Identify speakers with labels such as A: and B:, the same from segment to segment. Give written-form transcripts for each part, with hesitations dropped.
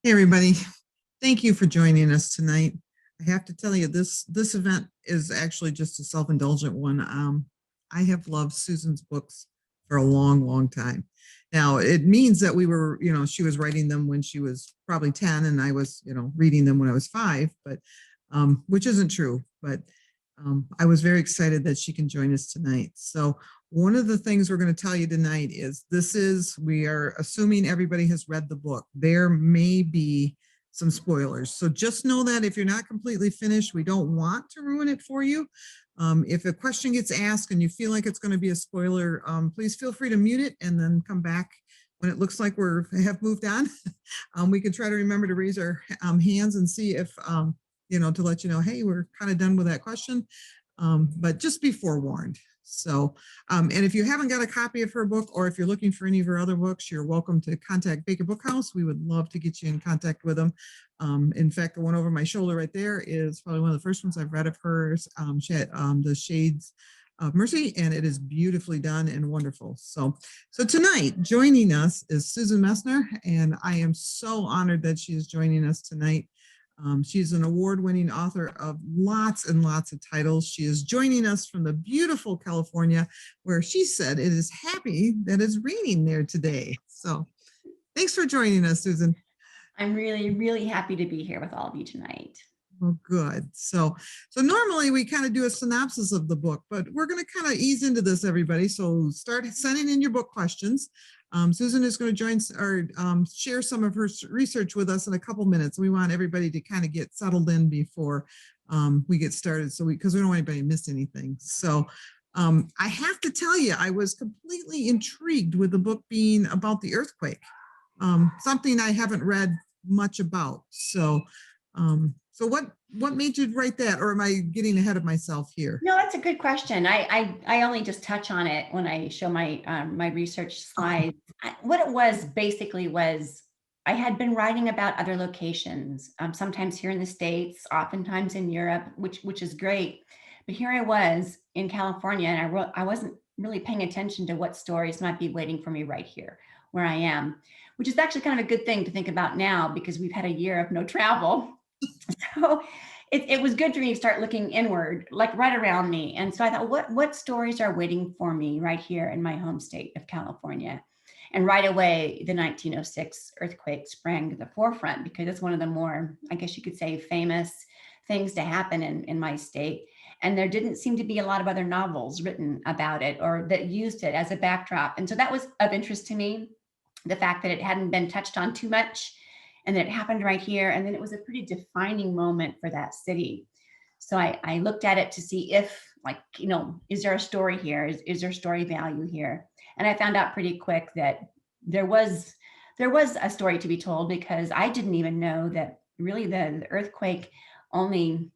A: Hey everybody, thank you for joining us tonight. I have to tell you, this event is actually just a self-indulgent one. I have loved Susan's books for a long time. Now it means that we were, she was writing them when she was probably 10 and I was, reading them when I was 5, but which isn't true, but I was very excited that she can join us tonight. So one of the things we're going to tell you tonight is we are assuming everybody has read the book. There may be some spoilers. So just know that if you're not completely finished, we don't want to ruin it for you. If a question gets asked and you feel like it's going to be a spoiler, please feel free to mute it and then come back when it looks like have moved on. We can try to remember to raise our hands and see if, to let you know, hey, we're kind of done with that question, but just be forewarned. So, and if you haven't got a copy of her book, or if you're looking for any of her other books, you're welcome to contact Baker Bookhouse. We would love to get you in contact with them. In fact, the one over my shoulder right there is probably one of the first ones I've read of hers. She had The Shades of Mercy, and it is beautifully done and wonderful. So tonight, joining us is Susan Meissner, and I am so honored that she is joining us tonight. She's an award-winning author of lots and lots of titles. She is joining us from the beautiful California, where she said it is happy that it's raining there today. So thanks for joining us, Susan.
B: I'm really happy to be here with all of you tonight.
A: Well, good. So normally we kind of do a synopsis of the book, but we're going to kind of ease into this, everybody. So start sending in your book questions. Susan is going to join or share some of her research with us in a couple minutes. We want everybody to kind of get settled in before we get started, because we don't want anybody to miss anything. So I have to tell you, I was completely intrigued with the book being about the earthquake, something I haven't read much about. So what made you write that, or am I getting ahead of myself here?
B: No, that's a good question. I only just touch on it when I show my my research slides. What it was basically was I had been writing about other locations, sometimes here in the States, oftentimes in Europe, which is great. But here I was in California, and I wasn't really paying attention to what stories might be waiting for me right here where I am, which is actually kind of a good thing to think about now because we've had a year of no travel. So it was good for me to start looking inward, like right around me. And so I thought, what stories are waiting for me right here in my home state of California? And right away, the 1906 earthquake sprang to the forefront because it's one of the more, I guess you could say, famous things to happen in my state. And there didn't seem to be a lot of other novels written about it or that used it as a backdrop. And so that was of interest to me, the fact that it hadn't been touched on too much and that it happened right here. And then it was a pretty defining moment for that city. So I looked at it to see if, like, is there a story here? Is there story value here? And I found out pretty quick that there was a story to be told, because I didn't even know that really the earthquake only,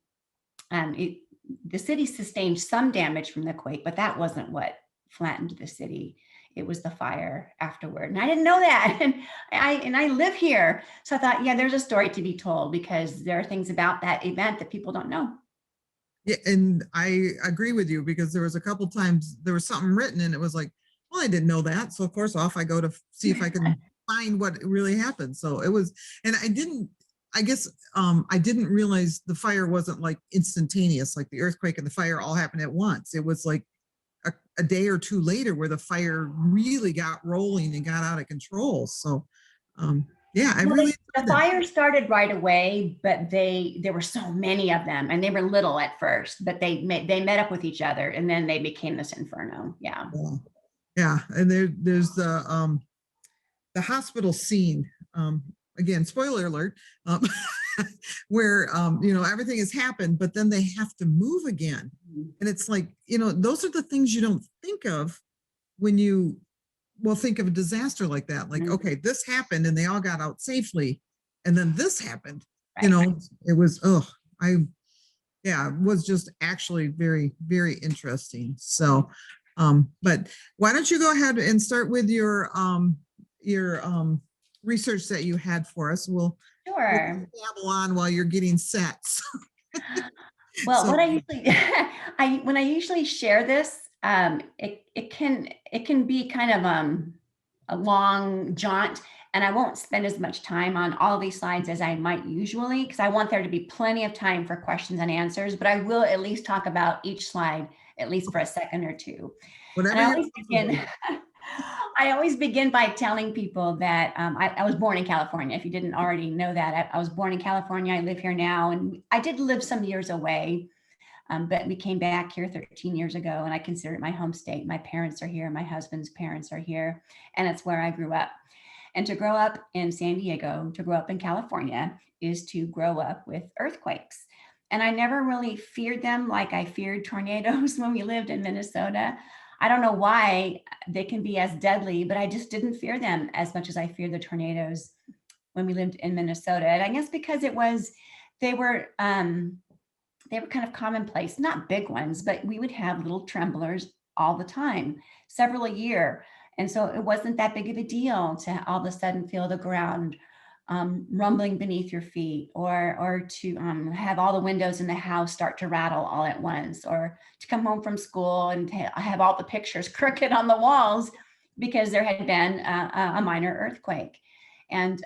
B: the city sustained some damage from the quake, but that wasn't what flattened the city. It was the fire afterward. And I didn't know that. And I live here. So I thought, yeah, there's a story to be told because there are things about that event that people don't know.
A: Yeah, and I agree with you, because there was a couple times there was something written and it was like, well, I didn't know that. So of course off I go to see if I can find what really happened. So it was, and I didn't realize the fire wasn't like instantaneous, like the earthquake and the fire all happened at once. It was like a day or two later where the fire really got rolling and got out of control. So yeah,
B: the fire started right away, but there were so many of them, and they were little at first, but they met up with each other, and then they became this inferno.
A: Yeah. And there's the hospital scene, again, spoiler alert, where everything has happened, but then they have to move again. And it's like, those are the things you don't think of when you think of a disaster like that. Like, okay, this happened and they all got out safely, and then this happened. Right. It was it was just actually very, very interesting. So but why don't you go ahead and start with your research that you had for us. We'll babble on while you're getting set.
B: Well, what when I usually share this, it can be kind of a long jaunt, And I won't spend as much time on all of these slides as I might usually, because I want there to be plenty of time for questions and answers, but I will at least talk about each slide, at least for a second or two. And
A: Whatever
B: I
A: you're
B: always
A: comfortable
B: begin,
A: with.
B: I always begin by telling people that I was born in California. If you didn't already know that, I was born in California. I live here now, and I did live some years away, but we came back here 13 years ago, and I consider it my home state. My parents are here. My husband's parents are here, and it's where I grew up. And to grow up in San Diego, to grow up in California, is to grow up with earthquakes. And I never really feared them like I feared tornadoes when we lived in Minnesota. I don't know why they can be as deadly, but I just didn't fear them as much as I feared the tornadoes when we lived in Minnesota. And I guess because they were kind of commonplace, not big ones, but we would have little tremblers all the time, several a year. And so it wasn't that big of a deal to all of a sudden feel the ground rumbling beneath your feet, or to have all the windows in the house start to rattle all at once, or to come home from school and have all the pictures crooked on the walls because there had been a minor earthquake. And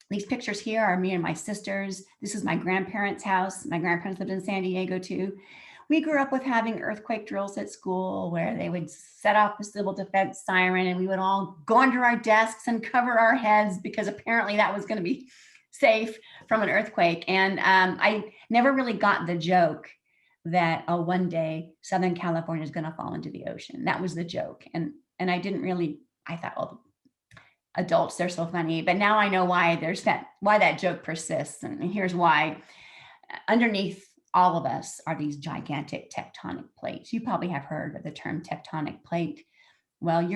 B: these pictures here are me and my sisters. This is my grandparents' house. My grandparents lived in San Diego too. We grew up with having earthquake drills at school where they would set off the civil defense siren, and we would all go under our desks and cover our heads because apparently that was going to be safe from an earthquake. And I never really got the joke that, oh, one day Southern California is going to fall into the ocean. That was the joke. And I didn't really, I thought, oh, adults, they're so funny. But now I know why why that joke persists. And here's why. Underneath all of us are these gigantic tectonic plates. You probably have heard of the term tectonic plate. Well,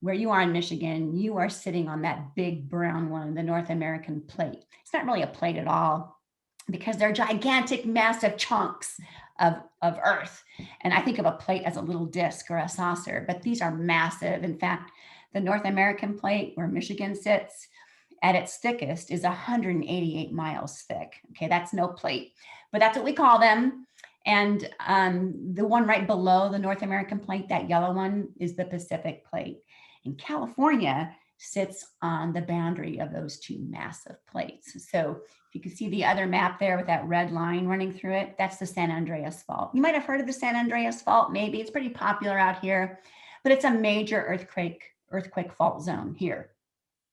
B: where you are in Michigan, you are sitting on that big brown one, the North American plate. It's not really a plate at all because they're gigantic, massive chunks of earth. And I think of a plate as a little disc or a saucer, but these are massive. In fact, the North American plate, where Michigan sits, at its thickest is 188 miles thick. Okay, that's no plate, but that's what we call them. And the one right below the North American plate, that yellow one, is the Pacific plate. And California sits on the boundary of those two massive plates. So if you can see the other map there with that red line running through it, that's the San Andreas Fault. You might have heard of the San Andreas Fault, maybe. It's pretty popular out here, but it's a major earthquake fault zone here.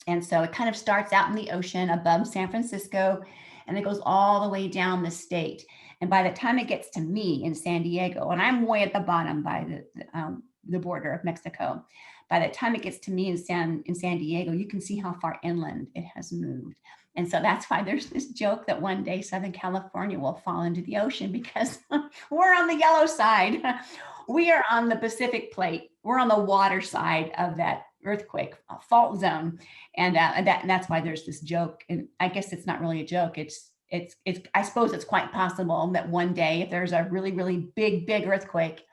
B: And so it kind of starts out in the ocean above San Francisco, and it goes all the way down the state. And by the time it gets to me in San Diego, and I'm way at the bottom by the border of Mexico, by the time it gets to me in San Diego, you can see how far inland it has moved. And so that's why there's this joke that one day Southern California will fall into the ocean, because we're on the yellow side. We are on the Pacific plate. We're on the water side of that earthquake fault zone. And that's why there's this joke. And I guess it's not really a joke. It's I suppose it's quite possible that one day, if there's a really, really big earthquake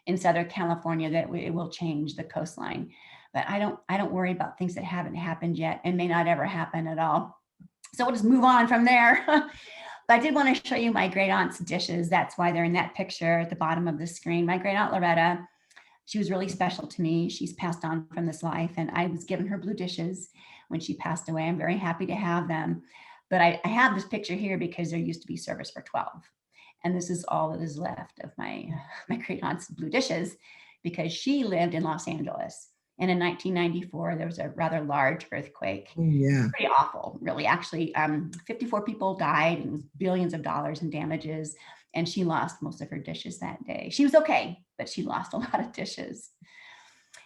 B: in Southern California, that it will change the coastline. But I don't worry about things that haven't happened yet and may not ever happen at all. So we'll just move on from there. But I did want to show you my great aunt's dishes. That's why they're in that picture at the bottom of the screen. My great aunt Loretta, she was really special to me. She's passed on from this life, and I was given her blue dishes when she passed away. I'm very happy to have them. But I have this picture here because there used to be service for 12. And this is all that is left of my great aunt's blue dishes, because she lived in Los Angeles. And in 1994, there was a rather large earthquake.
A: Oh, yeah.
B: Pretty awful, really. Actually, 54 people died, and it was billions of dollars in damages. And she lost most of her dishes that day. She was okay, but she lost a lot of dishes.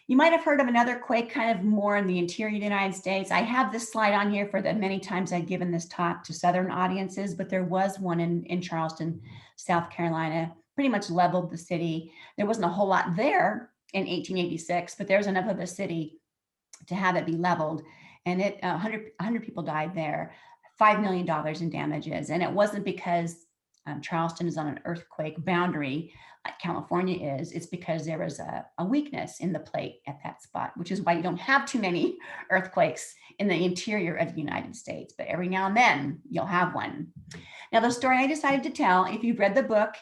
B: You might have heard of another quake kind of more in the interior of the United States. I have this slide on here for the many times I've given this talk to Southern audiences, but there was one in Charleston, South Carolina, pretty much leveled the city. There wasn't a whole lot there in 1886, but there's enough of a city to have it be leveled. And 100 people died there, $5 million in damages. And it wasn't because Charleston is on an earthquake boundary like California is. It's because there was a weakness in the plate at that spot, which is why you don't have too many earthquakes in the interior of the United States. But every now and then you'll have one. Now, the story I decided to tell, if you've read the book,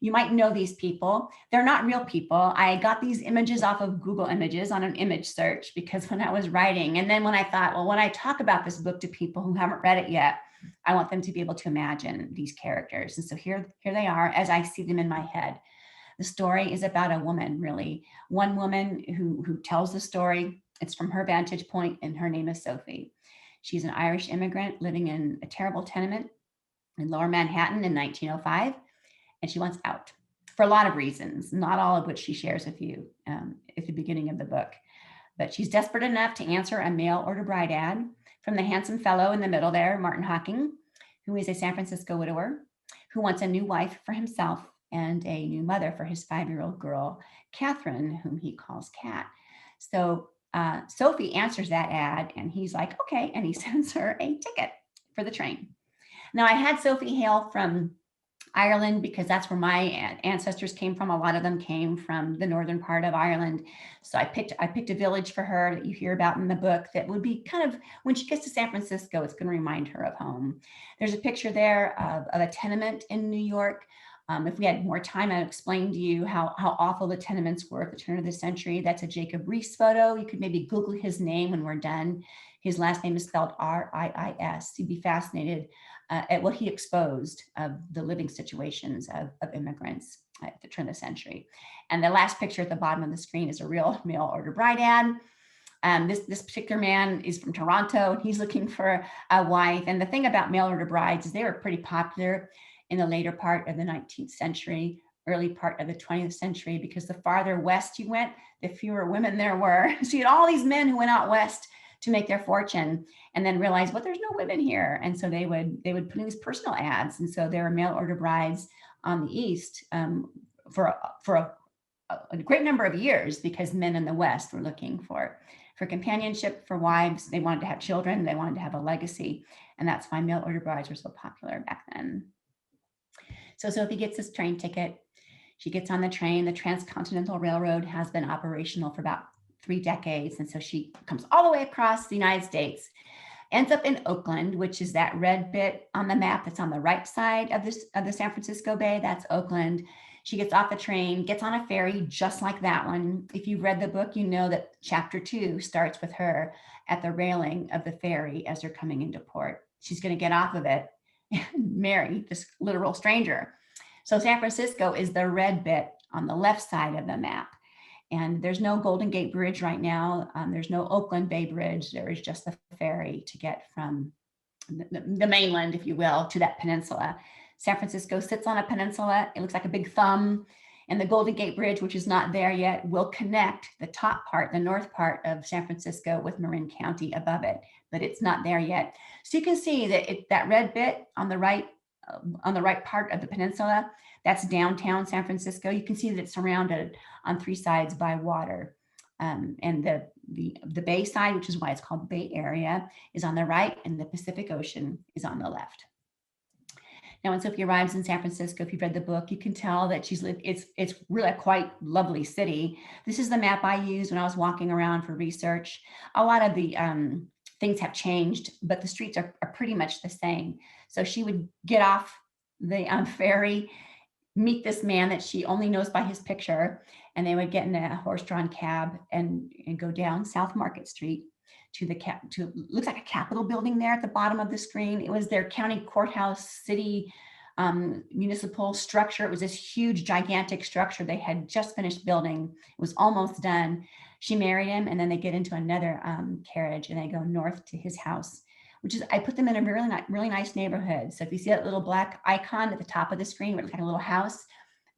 B: You might know these people. They're not real people. I got these images off of Google Images on an image search because when I was writing, and then when I thought, well, when I talk about this book to people who haven't read it yet, I want them to be able to imagine these characters. And so here they are as I see them in my head. The story is about a woman, really. One woman who tells the story. It's from her vantage point, and her name is Sophie. She's an Irish immigrant living in a terrible tenement in Lower Manhattan in 1905, and she wants out for a lot of reasons, not all of which she shares with you at the beginning of the book. But she's desperate enough to answer a mail order bride ad from the handsome fellow in the middle there, Martin Hawking, who is a San Francisco widower, who wants a new wife for himself and a new mother for his 5-year-old girl, Catherine, whom he calls Cat. So Sophie answers that ad, and he's like, okay, and he sends her a ticket for the train. Now, I had Sophie hail from Ireland because that's where my ancestors came from. A lot of them came from the northern part of Ireland. So I picked a village for her that you hear about in the book that would be kind of, when she gets to San Francisco, it's going to remind her of home. There's a picture there of a tenement in New York. If we had more time, I'd explain to you how awful the tenements were at the turn of the century. That's a Jacob Riis photo. You could maybe Google his name when we're done. His last name is spelled R-I-I-S. You'd be fascinated at what he exposed of the living situations of immigrants at the turn of the century. And the last picture at the bottom of the screen is a real mail order bride ad. This particular man is from Toronto. He's looking for a wife. And the thing about mail order brides is they were pretty popular in the later part of the 19th century, early part of the 20th century, because the farther west you went, the fewer women there were. So you had all these men who went out west to make their fortune and then realized, well, there's no women here. And so they would put in these personal ads. And so there were mail order brides on the East for a great number of years because men in the West were looking for companionship, for wives. They wanted to have children. They wanted to have a legacy. And that's why mail order brides were so popular back then. So Sophie gets this train ticket. She gets on the train. The Transcontinental Railroad has been operational for about 3 decades. And so she comes all the way across the United States, ends up in Oakland, which is that red bit on the map that's on the right side of the San Francisco Bay. That's Oakland. She gets off the train, gets on a ferry just like that one. If you've read the book, you know that chapter 2 starts with her at the railing of the ferry as they're coming into port. She's going to get off of it and marry this literal stranger. So San Francisco is the red bit on the left side of the map. And there's no Golden Gate Bridge right now. There's no Oakland Bay Bridge. There is just the ferry to get from the mainland, if you will, to that peninsula. San Francisco sits on a peninsula. It looks like a big thumb. And the Golden Gate Bridge, which is not there yet, will connect the top part, the north part of San Francisco with Marin County above it, but it's not there yet. So you can see that that red bit on the right part of the peninsula, that's downtown San Francisco. You can see that it's surrounded on 3 sides by water. And the Bay side, which is why it's called Bay Area, is on the right, and the Pacific Ocean is on the left. Now, when Sophie arrives in San Francisco, if you've read the book, you can tell that it's really a quite lovely city. This is the map I used when I was walking around for research. A lot of the things have changed, but the streets are pretty much the same. So she would get off the ferry, meet this man that she only knows by his picture, and they would get in a horse-drawn cab and go down South Market Street to looks like a Capitol building there at the bottom of the screen. It was their county courthouse, city municipal structure. It was this huge, gigantic structure they had just finished building. It was almost done. She married him, and then they get into another carriage and they go north to his house, which is, I put them in a really nice neighborhood. So if you see that little black icon at the top of the screen, where it looks like a little house,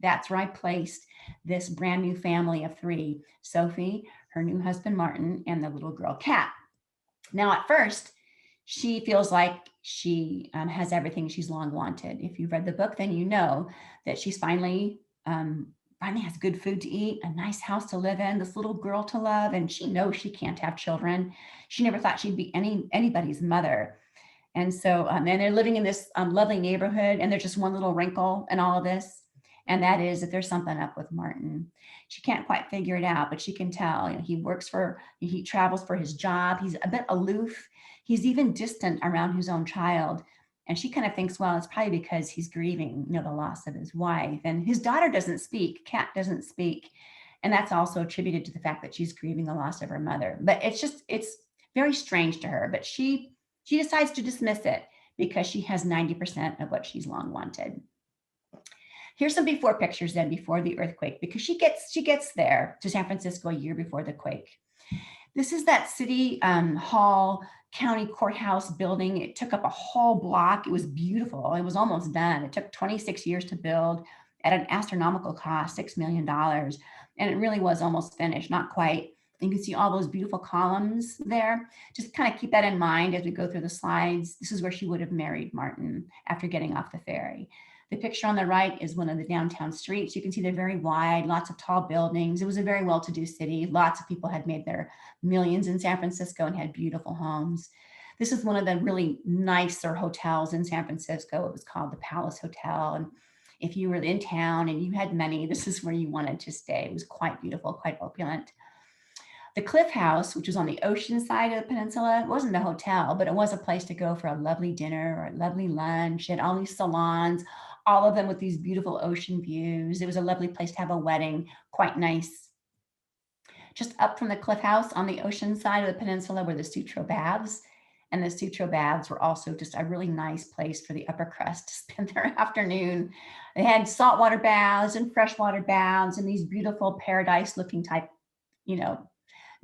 B: that's where I placed this brand new family of 3, Sophie, her new husband, Martin, and the little girl, Kat. Now, at first, she feels like she has everything she's long wanted. If you've read the book, then you know that she's finally has good food to eat, a nice house to live in, this little girl to love, and she knows she can't have children. She never thought she'd be anybody's mother. And so, and they're living in this lovely neighborhood, and there's just one little wrinkle in all of this, and that is that there's something up with Martin. She can't quite figure it out, but she can tell. He travels for his job. He's a bit aloof. He's even distant around his own child. And she kind of thinks, well, it's probably because he's grieving, the loss of his wife. And his daughter doesn't speak, Kat doesn't speak. And that's also attributed to the fact that she's grieving the loss of her mother. But it's very strange to her. But she decides to dismiss it because she has 90% of what she's long wanted. Here's some before pictures then, before the earthquake, because she gets there to San Francisco a year before the quake. This is that city hall county courthouse building. It took up a whole block. It was beautiful. It was almost done. It took 26 years to build at an astronomical cost, $6 million. And it really was almost finished, not quite. You can see all those beautiful columns there. Just kind of keep that in mind as we go through the slides. This is where she would have married Martin after getting off the ferry. The picture on the right is one of the downtown streets. You can see they're very wide, lots of tall buildings. It was a very well-to-do city. Lots of people had made their millions in San Francisco and had beautiful homes. This is one of the really nicer hotels in San Francisco. It was called the Palace Hotel. And if you were in town and you had money, this is where you wanted to stay. It was quite beautiful, quite opulent. The Cliff House, which was on the ocean side of the peninsula, it wasn't a hotel, but it was a place to go for a lovely dinner or a lovely lunch, and all these salons, all of them with these beautiful ocean views. It was a lovely place to have a wedding, quite nice. Just up from the Cliff House on the ocean side of the peninsula were the Sutro Baths. And the Sutro Baths were also just a really nice place for the upper crust to spend their afternoon. They had saltwater baths and freshwater baths and these beautiful paradise looking type,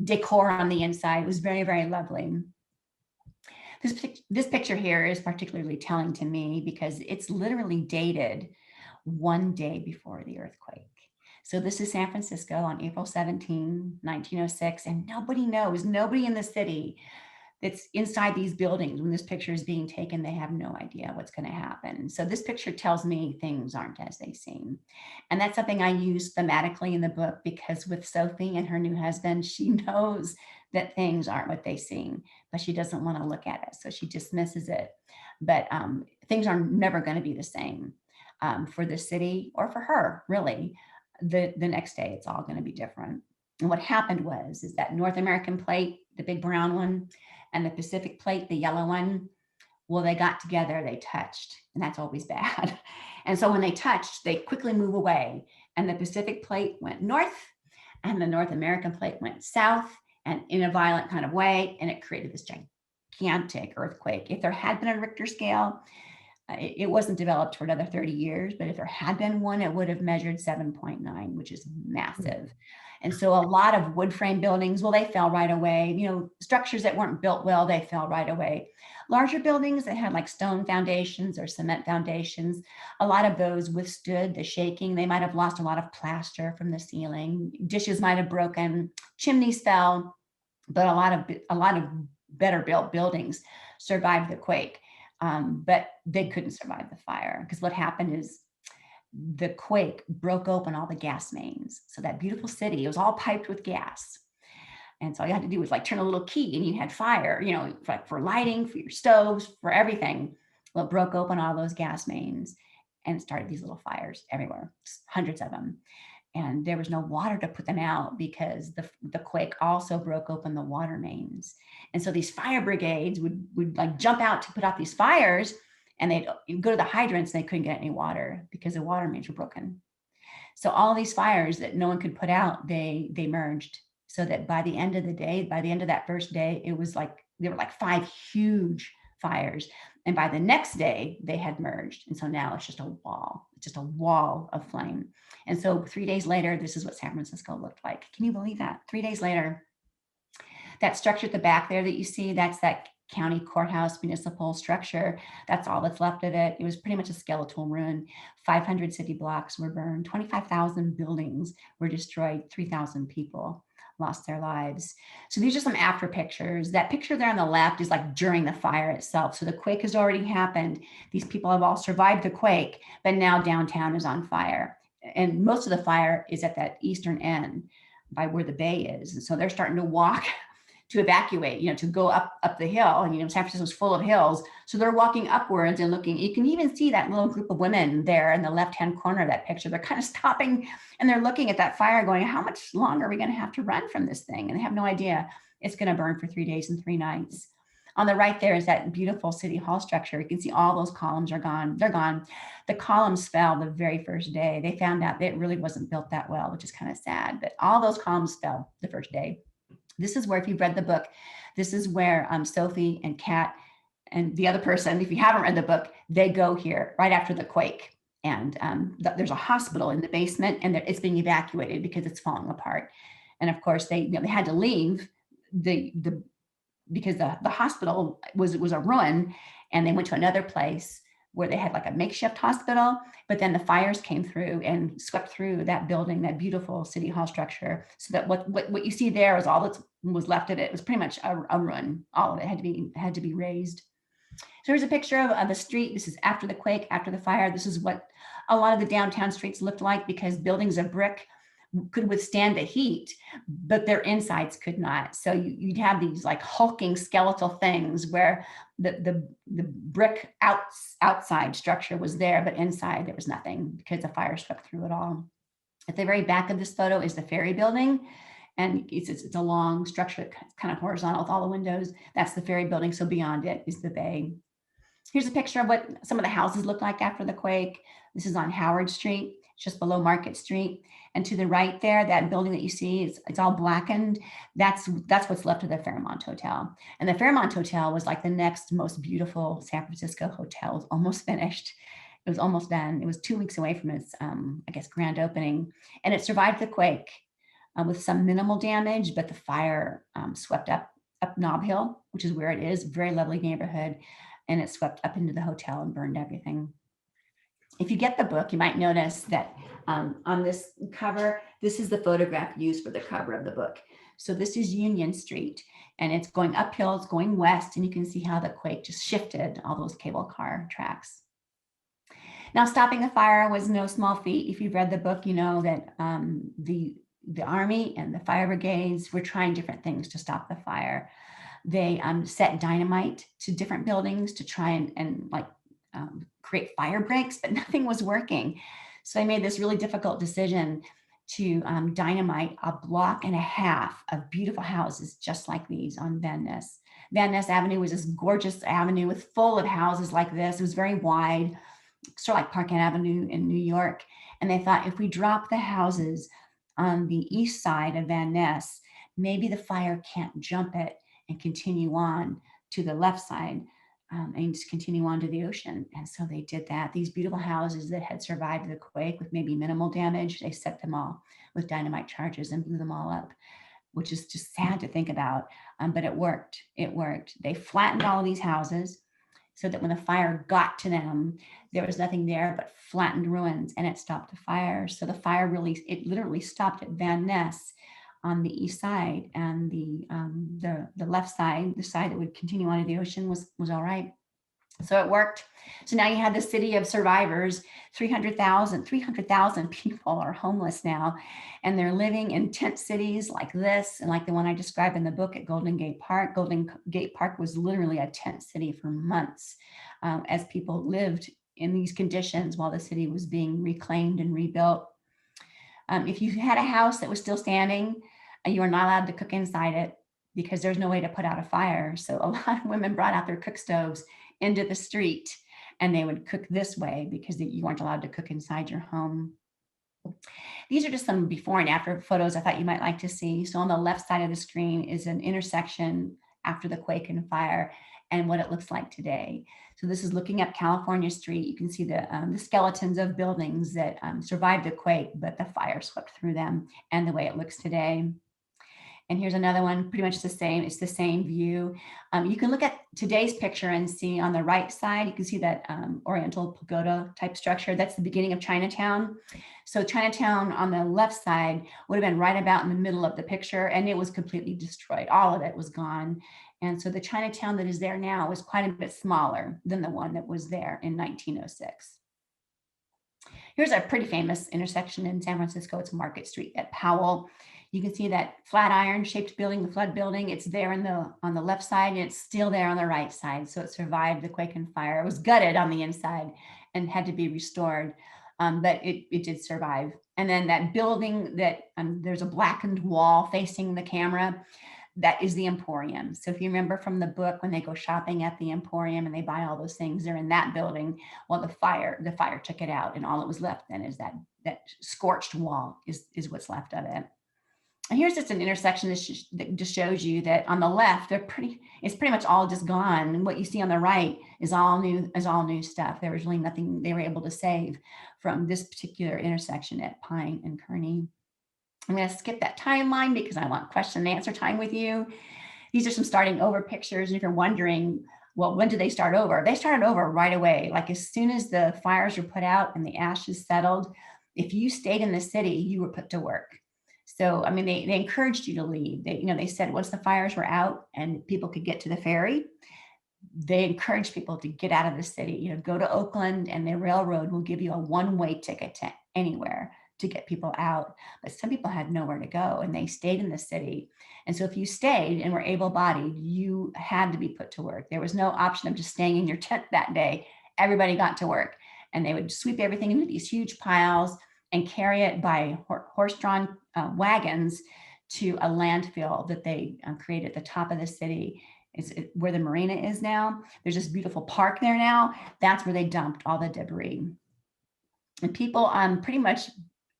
B: decor on the inside. It was very, very lovely. This picture here is particularly telling to me because it's literally dated one day before the earthquake. So this is San Francisco on April 17, 1906, and nobody knows, nobody in the city that's inside these buildings. When this picture is being taken, they have no idea what's going to happen. So this picture tells me things aren't as they seem. And that's something I use thematically in the book, because with Sophie and her new husband, she knows that things aren't what they seem, but she doesn't want to look at it. So she dismisses it. But things are never going to be the same for the city or for her, really. The next day, it's all going to be different. And what happened is that North American plate, the big brown one, and the Pacific plate, the yellow one, well, they got together, they touched, and that's always bad. And so when they touched, they quickly move away, and the Pacific plate went north, and the North American plate went south, and in a violent kind of way, and it created this gigantic earthquake. If there had been a Richter scale, it wasn't developed for another 30 years, but if there had been one, it would have measured 7.9, which is massive. And so a lot of wood frame buildings, well, they fell right away. Structures that weren't built well, they fell right away. Larger buildings that had like stone foundations or cement foundations, a lot of those withstood the shaking. They might have lost a lot of plaster from the ceiling. Dishes might have broken, chimneys fell, but a lot of better built buildings survived the quake. But they couldn't survive the fire, because what happened is the quake broke open all the gas mains. So that beautiful city, it was all piped with gas. And so all you had to do was like turn a little key and you had fire, like for lighting, for your stoves, for everything. Well, it broke open all those gas mains and started these little fires everywhere, hundreds of them. And there was no water to put them out because the quake also broke open the water mains. And so these fire brigades would like jump out to put out these fires, and they'd go to the hydrants and they couldn't get any water because the water mains were broken. So all these fires that no one could put out, they merged, so that by the end of the day, by the end of that first day, it was like, there were like 5 huge fires. And by the next day, they had merged. And so now it's just a wall of flame. And so 3 days later, this is what San Francisco looked like. Can you believe that? 3 days later, that structure at the back there that you see, that's that county courthouse municipal structure. That's all that's left of it. It was pretty much a skeletal ruin. 500 city blocks were burned. 25,000 buildings were destroyed. 3,000 people lost their lives. So these are some after pictures. That picture there on the left is like during the fire itself. So the quake has already happened. These people have all survived the quake, but now downtown is on fire. And most of the fire is at that eastern end by where the bay is. And so they're starting to walk to evacuate, to go up the hill. And, San Francisco's full of hills. So they're walking upwards and looking. You can even see that little group of women there in the left-hand corner of that picture. They're kind of stopping and they're looking at that fire going, how much longer are we going to have to run from this thing? And they have no idea. It's going to burn for 3 days and 3 nights. On the right there is that beautiful city hall structure. You can see all those columns are gone. They're gone. The columns fell the very first day. They found out that it really wasn't built that well, which is kind of sad, but all those columns fell the first day. This is where, if you've read the book, this is where Sophie and Kat and the other person, if you haven't read the book, they go here right after the quake. And there's a hospital in the basement, and it's being evacuated because it's falling apart. And of course, they had to leave because the hospital was a ruin, and they went to another place where they had like a makeshift hospital. But then the fires came through and swept through that building, that beautiful city hall structure. So that what you see there is all that was left of it. It was pretty much a ruin. All of it had to be razed. So here's a picture of the street. This is after the quake, after the fire. This is what a lot of the downtown streets looked like, because buildings of brick could withstand the heat, but their insides could not. So you'd have these like hulking skeletal things where the brick outside structure was there, but inside there was nothing because the fire swept through it all. At the very back of this photo is the ferry building. And it's a long structure, kind of horizontal with all the windows. That's the ferry building. So beyond it is the bay. Here's a picture of what some of the houses looked like after the quake. This is on Howard Street, just below Market Street. And to the right there, that building that you see, it's all blackened. That's what's left of the Fairmont Hotel. And the Fairmont Hotel was like the next most beautiful San Francisco hotel. It was almost finished. It was almost done. It was 2 weeks away from its, I guess, grand opening. And it survived the quake with some minimal damage, but the fire swept up Nob Hill, which is where it is, very lovely neighborhood. And it swept up into the hotel and burned everything. If you get the book, you might notice that on this cover, this is the photograph used for the cover of the book. So this is Union Street, and it's going uphill, it's going west, and you can see how the quake just shifted all those cable car tracks. Now, stopping the fire was no small feat. If you've read the book, you know that the Army and the fire brigades were trying different things to stop the fire. They set dynamite to different buildings to try and create fire breaks, but nothing was working. So they made this really difficult decision to dynamite a block and a half of beautiful houses just like these on Van Ness. Van Ness Avenue was this gorgeous avenue full of houses like this. It was very wide, sort of like Park Avenue in New York. And they thought, if we drop the houses on the east side of Van Ness, maybe the fire can't jump it and continue on to the left side and just continue on to the ocean. And so they did that. These beautiful houses that had survived the quake with maybe minimal damage, they set them all with dynamite charges and blew them all up, which is just sad to think about. But it worked. It worked. They flattened all of these houses so that when the fire got to them, there was nothing there but flattened ruins, and it stopped the fire. So the fire it literally stopped at Van Ness on the east side, and the left side, the side that would continue on to the ocean, was all right. So it worked. So now you have the city of survivors. 300,000 people are homeless now, and they're living in tent cities like this, and like the one I described in the book at Golden Gate Park. Golden Gate Park was literally a tent city for months as people lived in these conditions while the city was being reclaimed and rebuilt. If you had a house that was still standing, you were not allowed to cook inside it because there's no way to put out a fire. So a lot of women brought out their cook stoves into the street, and they would cook this way because you weren't allowed to cook inside your home. These are just some before and after photos I thought you might like to see. So on the left side of the screen is an intersection after the quake and fire and what it looks like today. So this is looking up California Street. You can see the skeletons of buildings that survived the quake, but the fire swept through them, and the way it looks today. And here's another one, pretty much the same. It's the same view. You can look at today's picture and see on the right side, you can see that Oriental pagoda type structure. That's the beginning of Chinatown. So Chinatown on the left side would have been right about in the middle of the picture, and it was completely destroyed. All of it was gone. And so the Chinatown that is there now is quite a bit smaller than the one that was there in 1906. Here's a pretty famous intersection in San Francisco. It's Market Street at Powell. You can see that Flatiron shaped building, the Flood building. It's there on the left side, and it's still there on the right side. So it survived the quake and fire. It was gutted on the inside and had to be restored, but it did survive. And then that building that there's a blackened wall facing the camera. that is the Emporium. So if you remember from the book, when they go shopping at the Emporium and they buy all those things, they're in that building. Well, the fire took it out, and all that was left then is that scorched wall is what's left of it. And here's just an intersection that just shows you that on the left, it's pretty much all just gone. And what you see on the right is all new stuff. There was really nothing they were able to save from this particular intersection at Pine and Kearney. I'm going to skip that timeline because I want question and answer time with you. These are some starting over pictures. And if you're wondering, well, when did they start over? They started over right away. Like as soon as the fires were put out and the ashes settled, if you stayed in the city, you were put to work. So, I mean, they encouraged you to leave. They said once the fires were out and people could get to the ferry, they encouraged people to get out of the city, go to Oakland, and the railroad will give you a one-way ticket to anywhere to get people out. But some people had nowhere to go and they stayed in the city. And so if you stayed and were able-bodied, you had to be put to work. There was no option of just staying in your tent that day. Everybody got to work, and they would sweep everything into these huge piles and carry it by horse-drawn wagons to a landfill that they created at the top of the city. It's where the marina is now. There's this beautiful park there now. That's where they dumped all the debris. And people pretty much,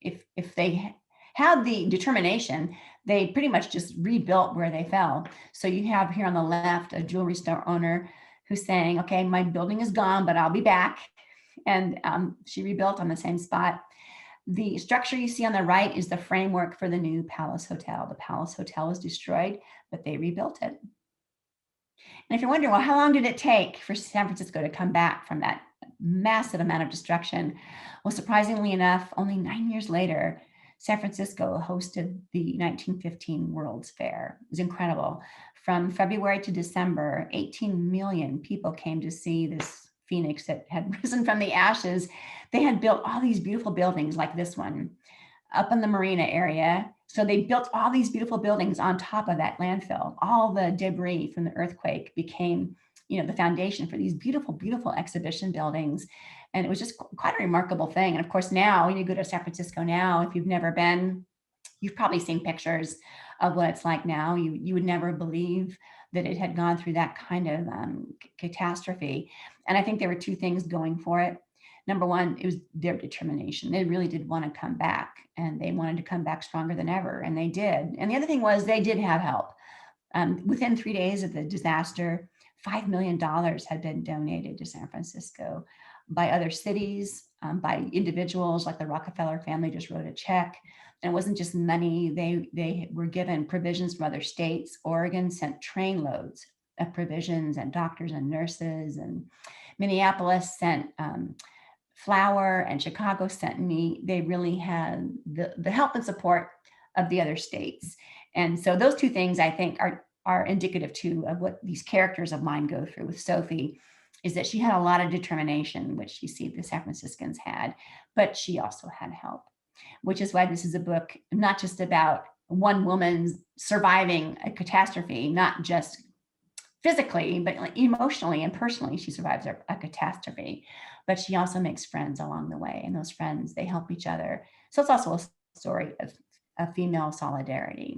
B: if they had the determination, they pretty much just rebuilt where they fell. So you have here on the left a jewelry store owner who's saying, okay, my building is gone, but I'll be back. And she rebuilt on the same spot. The structure you see on the right is the framework for the new Palace Hotel. The Palace Hotel was destroyed, but they rebuilt it. And if you're wondering, well, how long did it take for San Francisco to come back from that massive amount of destruction? Well, surprisingly enough, only 9 years later, San Francisco hosted the 1915 World's Fair. It was incredible. From February to December, 18 million people came to see this phoenix that had risen from the ashes. They had built all these beautiful buildings like this one up in the marina area. So they built all these beautiful buildings on top of that landfill. All the debris from the earthquake became, the foundation for these beautiful, beautiful exhibition buildings. And it was just quite a remarkable thing. And of course, now when you go to San Francisco now, if you've never been, you've probably seen pictures of what it's like now. You would never believe that it had gone through that kind of catastrophe. And I think there were two things going for it. Number one, it was their determination. They really did want to come back, and they wanted to come back stronger than ever, and they did. And the other thing was they did have help. Within 3 days of the disaster, $5 million had been donated to San Francisco by other cities, by individuals, like the Rockefeller family just wrote a check. And it wasn't just money. They were given provisions from other states. Oregon sent trainloads of provisions and doctors and nurses, and Minneapolis sent flour, and Chicago sent meat. They really had the help and support of the other states. And so those two things, I think, are indicative too of what these characters of mine go through. With Sophie, is that she had a lot of determination, which you see the San Franciscans had, but she also had help, which is why this is a book not just about one woman surviving a catastrophe, not just physically, but emotionally and personally, she survives a catastrophe, but she also makes friends along the way. And those friends, they help each other. So it's also a story of female solidarity.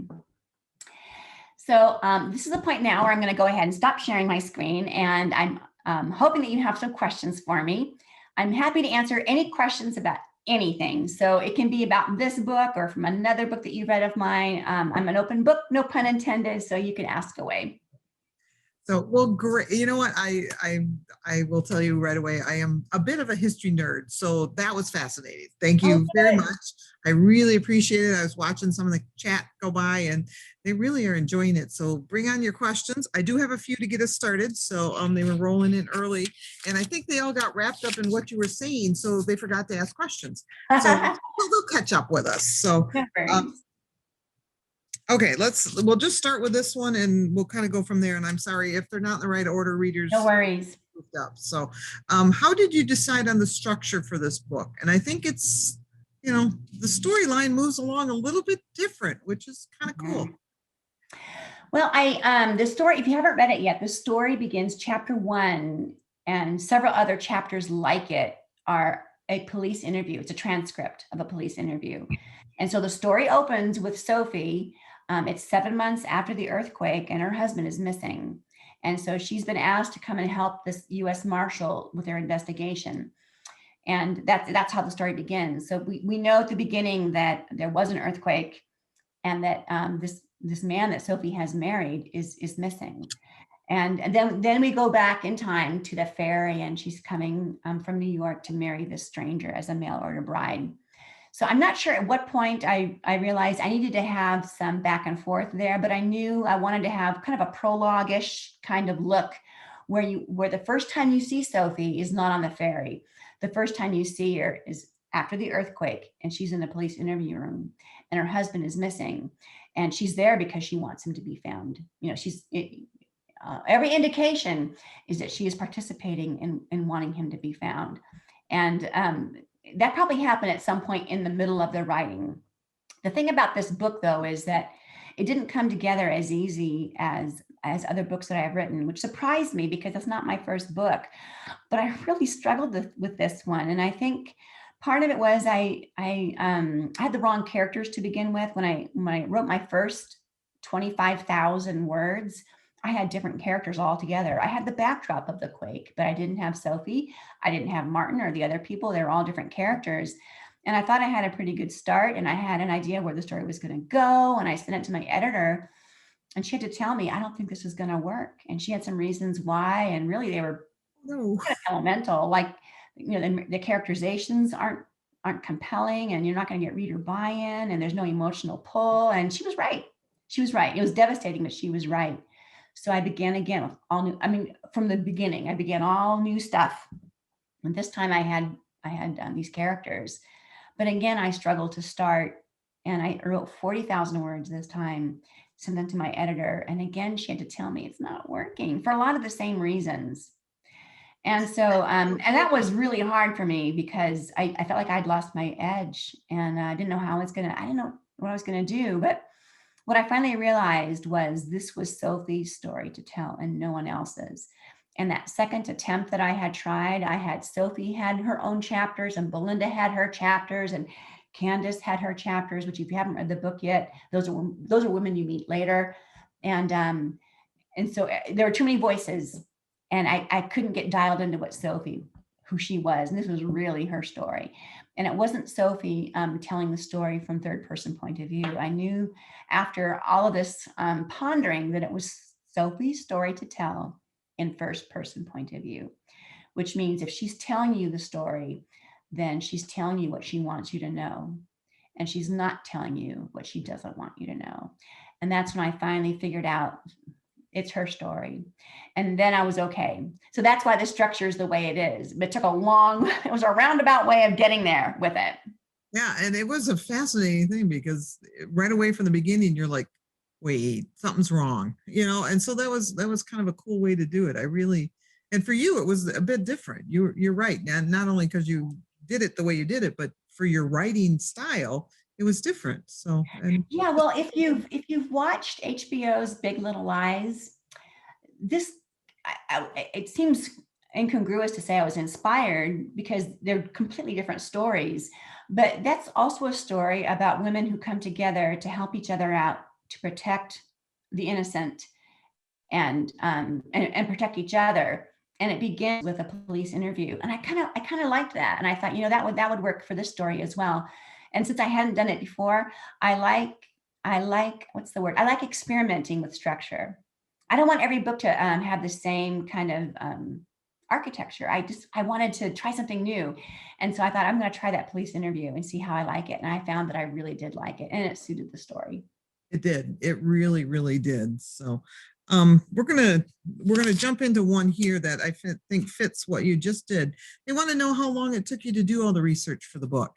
B: So this is the point now where I'm going to go ahead and stop sharing my screen. And I'm hoping that you have some questions for me. I'm happy to answer any questions about anything. So it can be about this book or from another book that you read of mine. I'm an open book, no pun intended, so you can ask away.
A: So, well, great. You know what? I will tell you right away, I am a bit of a history nerd. So that was fascinating. Thank you very much. I really appreciate it. I was watching some of the chat go by, and they really are enjoying it. So bring on your questions. I do have a few to get us started. So they were rolling in early, and I think they all got wrapped up in what you were saying. So they forgot to ask questions. So they'll catch up with us. So okay, we'll just start with this one and we'll kind of go from there. And I'm sorry if they're not in the right order, readers.
B: No worries.
A: Up. So how did you decide on the structure for this book? And I think it's, the storyline moves along a little bit different, which is kind of cool.
B: Well, the story, if you haven't read it yet, the story begins chapter 1, and several other chapters like it are a police interview. It's a transcript of a police interview. And so the story opens with Sophie It's 7 months after the earthquake, and her husband is missing. And so she's been asked to come and help this U.S. Marshal with their investigation. And that's how the story begins. So we know at the beginning that there was an earthquake, and that this man that Sophie has married is missing. And then we go back in time to the ferry, and she's coming from New York to marry this stranger as a mail order bride. So I'm not sure at what point I realized I needed to have some back and forth there, but I knew I wanted to have kind of a prologue-ish kind of look where the first time you see Sophie is not on the ferry. The first time you see her is after the earthquake, and she's in the police interview room, and her husband is missing, and she's there because she wants him to be found. Every indication is that she is participating in wanting him to be found. And that probably happened at some point in the middle of the writing. The thing about this book, though, is that it didn't come together as easy as other books that I've written, which surprised me because it's not my first book. But I really struggled with this one. And I think part of it was I had the wrong characters to begin with. When I wrote my first 25,000 words, I had different characters altogether. I had the backdrop of the quake, but I didn't have Sophie. I didn't have Martin or the other people. They were all different characters. And I thought I had a pretty good start, and I had an idea where the story was going to go. And I sent it to my editor, and she had to tell me, I don't think this is going to work. And she had some reasons why. And really, they were kind of elemental. Like, the characterizations aren't compelling, and you're not going to get reader buy-in, and there's no emotional pull. And she was right. She was right. It was devastating, but she was right. So I began again with all new, from the beginning, I began all new stuff. And this time I had these characters. But again, I struggled to start, and I wrote 40,000 words this time, sent them to my editor. And again, she had to tell me it's not working for a lot of the same reasons. And so, and that was really hard for me because I felt like I'd lost my edge, and I didn't know I didn't know what I was going to do. But what I finally realized was this was Sophie's story to tell and no one else's. And that second attempt that I had tried, Sophie had her own chapters, and Belinda had her chapters, and Candace had her chapters, which if you haven't read the book yet, those are women you meet later. And so there were too many voices, and I couldn't get dialed into what Sophie, who she was. And this was really her story. And it wasn't Sophie telling the story from third person point of view. I knew after all of this pondering that it was Sophie's story to tell in first person point of view, which means if she's telling you the story, then she's telling you what she wants you to know. And she's not telling you what she doesn't want you to know. And that's when I finally figured out it's her story. And then I was okay. So that's why the structure is the way it is. But it was a roundabout way of getting there with it.
A: Yeah, and it was a fascinating thing because right away from the beginning, you're like, wait, something's wrong, and so that was kind of a cool way to do it. And for you, it was a bit different. You're right. And not only because you did it the way you did it, but for your writing style, it was different. So, and
B: yeah, well, if you've watched HBO's Big Little Lies, it seems incongruous to say I was inspired because they're completely different stories, but that's also a story about women who come together to help each other out, to protect the innocent and protect each other. And it begins with a police interview. And I kind of liked that. And I thought, that would work for this story as well. And since I hadn't done it before, I like what's the word? I like experimenting with structure. I don't want every book to have the same kind of architecture. I wanted to try something new. And so I thought I'm going to try that police interview and see how I like it. And I found that I really did like it, and it suited the story.
A: It did. It really, really did. So we're gonna jump into one here that I think fits what you just did. They want to know how long it took you to do all the research for the book.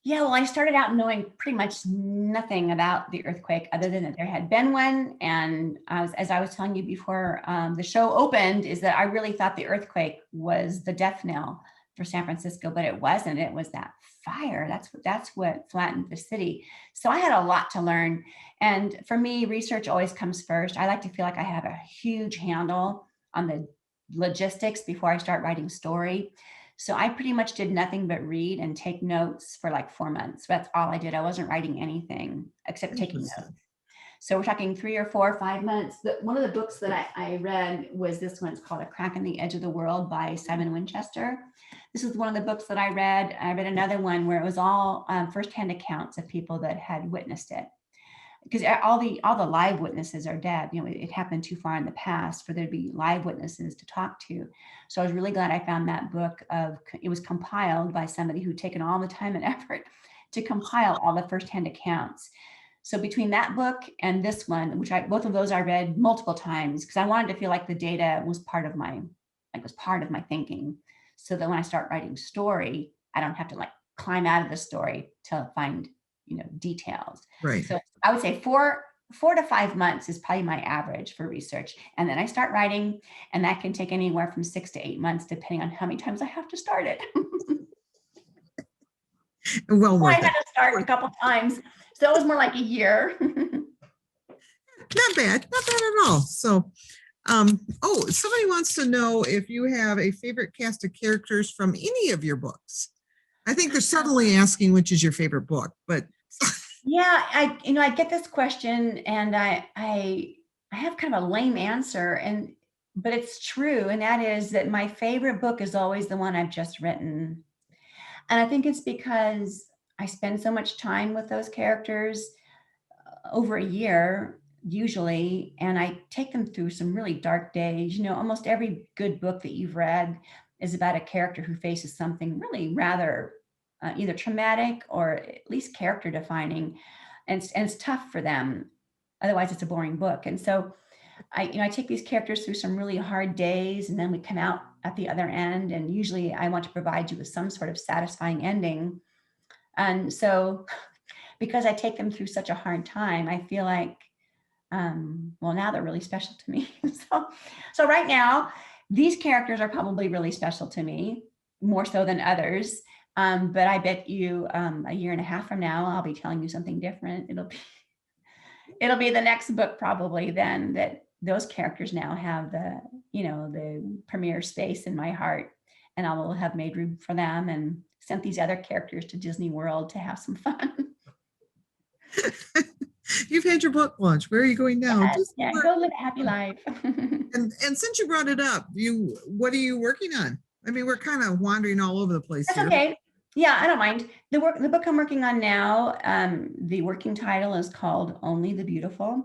B: Yeah, well, I started out knowing pretty much nothing about the earthquake other than that there had been one. And as I was telling you before the show opened, is that I really thought the earthquake was the death knell for San Francisco, but it wasn't. It was that fire. That's what flattened the city. So I had a lot to learn. And for me, research always comes first. I like to feel like I have a huge handle on the logistics before I start writing story. So I pretty much did nothing but read and take notes for like 4 months. That's all I did. I wasn't writing anything except taking notes. So we're talking 3 or 4 or 5 months. One of the books that I read was this one. It's called A Crack in the Edge of the World by Simon Winchester. This is one of the books that I read. I read another one where it was all firsthand accounts of people that had witnessed it. Because all the live witnesses are dead. You know, it happened too far in the past for there to be live witnesses to talk to. So I was really glad I found that book. It was compiled by somebody who'd taken all the time and effort to compile all the firsthand accounts. So between that book and this one, both of those I read multiple times because I wanted to feel like the data was part of my thinking, so that when I start writing story, I don't have to like climb out of the story to find details.
A: Right.
B: So I would say 4 to 5 months is probably my average for research, and then I start writing, and that can take anywhere from 6 to 8 months depending on how many times I have to start it.
A: Well
B: I
A: worth
B: had
A: it.
B: to start a couple times, so it was more like a year.
A: Not bad at all. So, somebody wants to know if you have a favorite cast of characters from any of your books. I think they're subtly asking which is your favorite book, but
B: yeah, I get this question, and I have kind of a lame answer, but it's true, and that is that my favorite book is always the one I've just written. And I think it's because I spend so much time with those characters, over a year usually, and I take them through some really dark days. Almost every good book that you've read is about a character who faces something really rather either traumatic or at least character defining, and it's tough for them. Otherwise, it's a boring book. And so I take these characters through some really hard days, and then we come out at the other end. And usually I want to provide you with some sort of satisfying ending. And so because I take them through such a hard time, I feel like, well, now they're really special to me. So right now, these characters are probably really special to me, more so than others. But I bet you a year and a half from now, I'll be telling you something different. It'll be the next book probably then that those characters now have the premier space in my heart, and I will have made room for them and sent these other characters to Disney World to have some fun.
A: you've had your book launch. Where are you going now?
B: Yeah, go live a happy life.
A: And since you brought it up, what are you working on? I mean, we're kind of wandering all over the place
B: That's
A: here.
B: okay. Yeah, I don't mind. The book I'm working on now, the working title is called Only the Beautiful.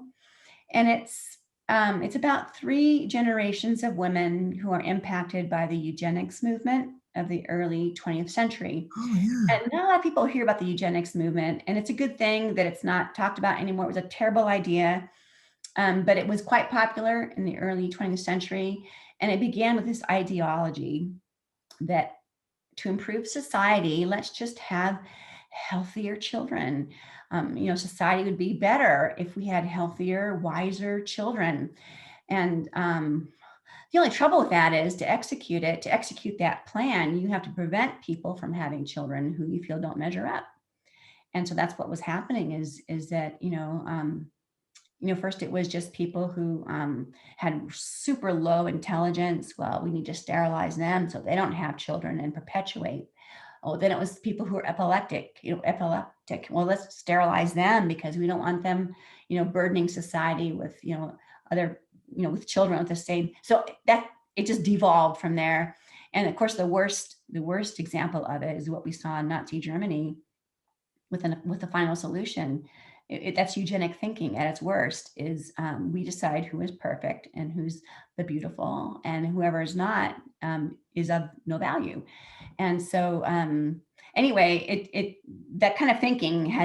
B: And it's about 3 generations of women who are impacted by the eugenics movement of the early 20th century.
A: Oh yeah.
B: And not a lot of people hear about the eugenics movement, and it's a good thing that it's not talked about anymore. It was a terrible idea, but it was quite popular in the early 20th century. And it began with this ideology that to improve society, let's just have healthier children. Society would be better if we had healthier, wiser children. And the only trouble with that is to execute that plan, you have to prevent people from having children who you feel don't measure up. And so that's what was happening is that, first it was just people who had super low intelligence. Well, we need to sterilize them so they don't have children and perpetuate. Oh, then it was people who are epileptic. Well, let's sterilize them because we don't want them, burdening society with, other, with children with the same. So that it just devolved from there. And of course, the worst example of it is what we saw in Nazi Germany with the final solution. That's eugenic thinking at its worst. Is we decide who is perfect and who's the beautiful, and whoever is not is of no value. And so anyway, it that kind of thinking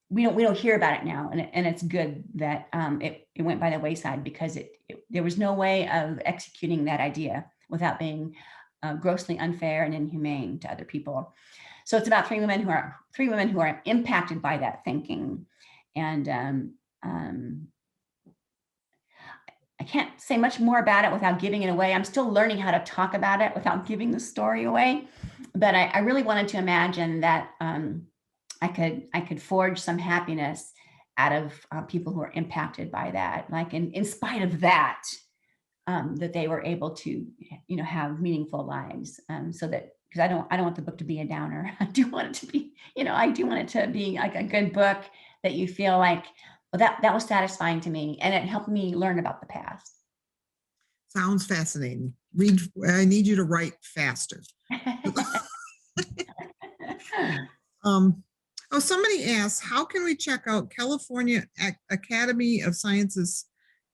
B: we don't hear about it now, and it's good that it went by the wayside because there was no way of executing that idea without being grossly unfair and inhumane to other people. So it's about 3 women who are impacted by that thinking. And I can't say much more about it without giving it away. I'm still learning how to talk about it without giving the story away. But I really wanted to imagine that I could forge some happiness out of people who are impacted by that. Like in spite of that, that they were able to, have meaningful lives. So that because I don't want the book to be a downer. I do want it to be, I do want it to be like a good book that you feel like, that was satisfying to me, and it helped me learn about the past.
A: Sounds fascinating. Read. I need you to write faster. Um, oh, somebody asked, how can we check out California Academy of Sciences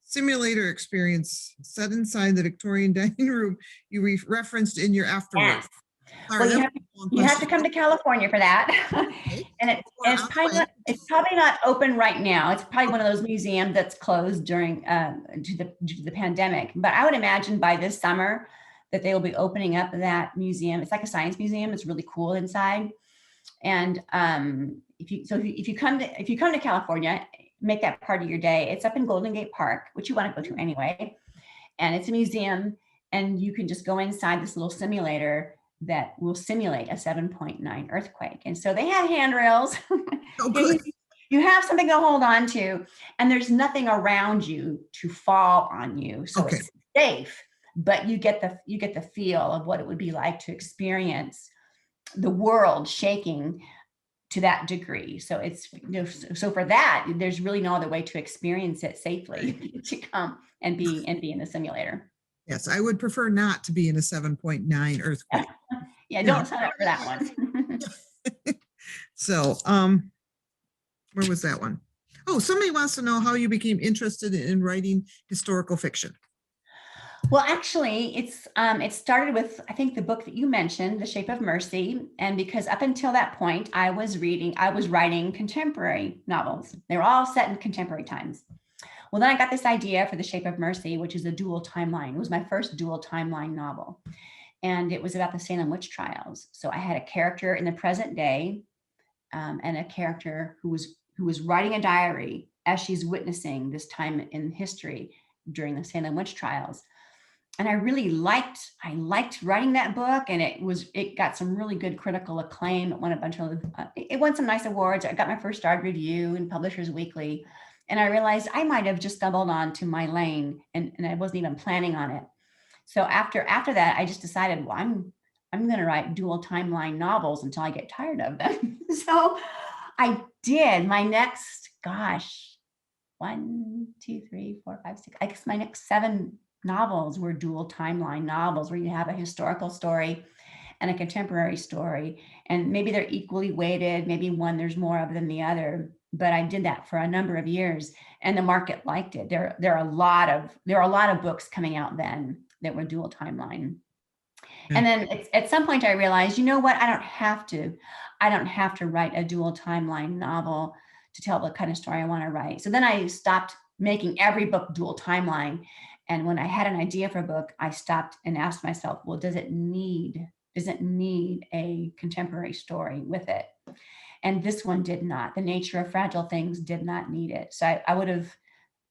A: simulator experience set inside the Victorian dining room you referenced in your afterwards?
B: Yes.
A: Sorry,
B: Well,
A: that's a long
B: you have to
A: question.
B: come to California for that.
A: Okay.
B: And it's probably not open right now. It's probably one of those museums that's closed during due to the pandemic. But I would imagine by this summer that they will be opening up that museum. It's like a science museum. It's really cool inside. And if you come to California, make that part of your day. It's up in Golden Gate Park, which you want to go to anyway. And it's a museum, and you can just go inside this little simulator that will simulate a 7.9 earthquake. And so they have handrails.
A: Oh, good.
B: You have something to hold on to, and there's nothing around you to fall on you. So
A: Okay.
B: it's safe, but you get the feel of what it would be like to experience the world shaking to that degree. So it's, so for that, there's really no other way to experience it safely to come and be in the simulator.
A: Yes, I would prefer not to be in a 7.9 earthquake.
B: Yeah, don't sign up for that one.
A: So, where was that one? Oh, somebody wants to know how you became interested in writing historical fiction.
B: Well, actually, it started with, I think, the book that you mentioned, The Shape of Mercy. And because up until that point, I was writing contemporary novels. They were all set in contemporary times. Well, then I got this idea for The Shape of Mercy, which is a dual timeline. It was my first dual timeline novel. And it was about the Salem witch trials. So I had a character in the present day, and a character who was writing a diary as she's witnessing this time in history during the Salem witch trials. And I really liked writing that book, and it got some really good critical acclaim. It won a bunch of it won some nice awards. I got my first starred review in Publishers Weekly, and I realized I might have just stumbled onto my lane, and I wasn't even planning on it. So after that, I just decided, well, I'm going to write dual timeline novels until I get tired of them. So I did. My next, gosh, 1, 2, 3, 4, 5, 6. I guess my next 7 novels were dual timeline novels, where you have a historical story and a contemporary story, and maybe they're equally weighted. Maybe one there's more of than the other. But I did that for a number of years, and the market liked it. There are a lot of books coming out then that were dual timeline.
A: Yeah.
B: And then at some point I realized, you know what, I don't have to write a dual timeline novel to tell the kind of story I want to write. So then I stopped making every book dual timeline. And when I had an idea for a book, I stopped and asked myself, well, does it need a contemporary story with it? And this one did not. The Nature of Fragile Things did not need it. So I would have